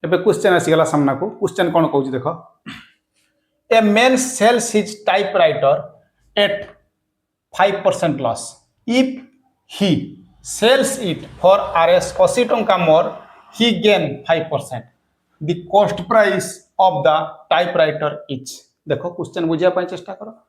एबे क्वेश्चन आसीगला सामना को क्वेश्चन कौन कहूँ देख a man sells his typewriter at 5% loss if he sells it for RS 80 टंका more he gain 5%. The cost price of the typewriter is देखो question बुझिया चेष्टा करो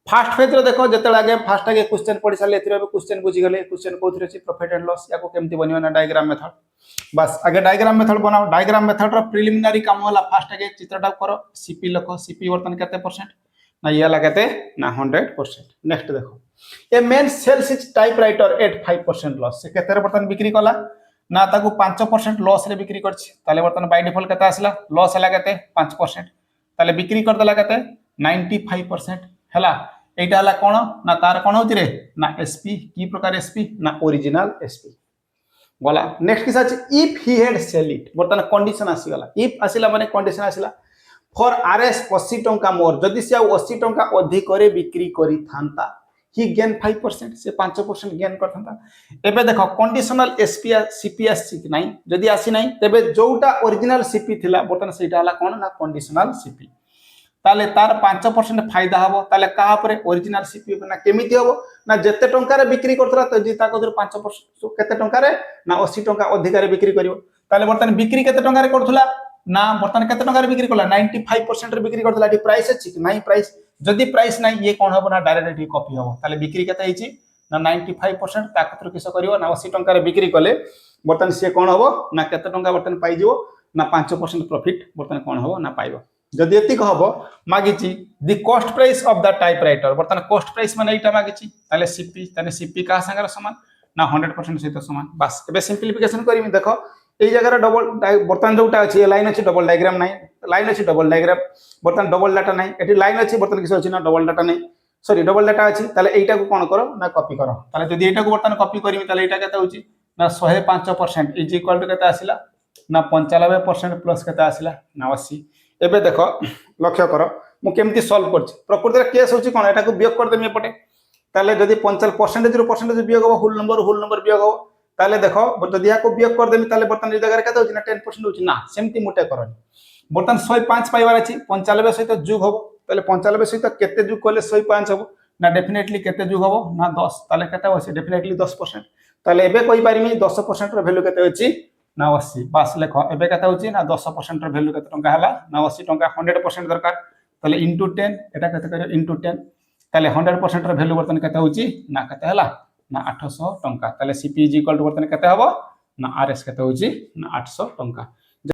फास्ट फेज रे देखो जते आगे फास्ट आगे क्वेश्चन पढ़ी सारे एथिरे क्वेश्चन बुझी गले क्वेश्चन कोथरे अछि प्रॉफिट एंड लॉस याको केमती बनियो ना डायग्राम मेथड बस आगे डायग्राम मेथड बनाओ डायग्राम मेथड रो प्रिलिमिनरी काम होला फास्ट आगे चित्रटा करो सीपी लखो सीपी वर्तन केते परसेंट ना ये लगाते ना 100%. नेक्स्ट देखो a man sells his typewriter at 5% loss से केते वर्तन बिक्री कला ना ताकू 5% लॉस रे बिक्री करछि ताले वर्तन बाय डिफॉल्ट केते आसला लॉस हला केते 5% ताले बिक्री कर देला केते 95% हला एटा हला कोन ना तार कोन होति रे ना एसपी की प्रकार एसपी ना ओरिजिनल एसपी गला. नेक्स्ट किसा अछि if he had sell it वर्तन कंडीशन आसी गला इफ आसीला माने कंडीशन आसीला फॉर आरएस 80 टंका मोर जदि से 80 टंका अधिक रे बिक्री करी थांता ही गेन 5% से 5% गेन करथंता. एबे देखो कंडीशनल एसपी सीपी आसी कि नाही जदि आसी नाही तबे जोटा ओरिजिनल सीपी थिला वर्तन सेटा हला कोन ना कंडीशनल सीपी ताले तार 5% फायदा हबो ताले कहा परे ओरिजिनल सीपी ना केमिति हबो ना जत्ते टंका रे बिक्री करथरा त जी ताको 5% केते टंका रे ना 80 टंका अधिक रे बिक्री करिवो ताले वर्तन बिक्री केते टंका रे करथुला ना वर्तन केते टंका रे बिक्री करला 95% रे बिक्री करथला डी प्राइस अछि कि नाही प्राइस जदि प्राइस नाही ये कोन हबो ना डायरेक्टली कॉपी हबो ताले बिक्री केते हिची ना 95% ताकतर किस करिवो ना 80 टंका रे बिक्री कले वर्तन से कोन हबो ना केते टंका वर्तन पाइ जिवो ना 5% प्रॉफिट वर्तन कोन हबो ना पाइबो जदि एति कहबो मागिची the cost price of the typewriter वर्तन कॉस्ट प्राइस माने एटा मागिची ताले सीपी का संगर समान ना 100% सहित समान बस एबे सिंपलीफिकेशन करिमी देखो एई जगह रे डबल वर्तन जोटा अछि लाइन अछि डबल डायग्राम नाही लाइन अछि डबल डायग्राम वर्तन डबल डाटा नाही एटी लाइन अछि वर्तन किस अछि ना डबल डाटा नाही सॉरी डबल डाटा अछि ताले एटा को कोन करो ना कॉपी करो ताले जदि एटा को वर्तन कॉपी करिमी ताले एटा केते होची ना 105% इज इक्वल टू केते आसिला ना 95% प्लस केते आसिला ना 80. एबे देखो लक्ष्य करो मु केमती सॉल्व करछि प्रकृति रे केस होछि कोन एटा को वियोग कर देमी एपटे ताले जदि 95% रो परसेंटेज वियोग हो होल नंबर वियोग हो ताले देखो जदि या को वियोग कर देमी ताले बर्तन ए जगह रे केते होछि ना 10% होछि ना सेमती मुटे करनी बर्तन 105 पाइबार अछि 95 सहित जोग हो ताले 95 सहित केते जोग करले 105 हो ना डेफिनेटली केते जोग हो ना 10 ताले केते होछि डेफिनेटली 10% ताले एबे कहि पारिमी 10% रो वैल्यू केते होछि ना 80 बस लेखो एबे केते होछि ना 10% रो वैल्यू केते टंका हला ना 80 टंका 100% दरकार ताले इनटू 10 एटा केते करियो इनटू 10 ताले 100% रो वैल्यू वर्तन केते होछि ना केते हला ना 800 टंका ताले सीपी इज इक्वल टू वर्तन केते हबो ना आरएस केते होछि ना 800 टंका.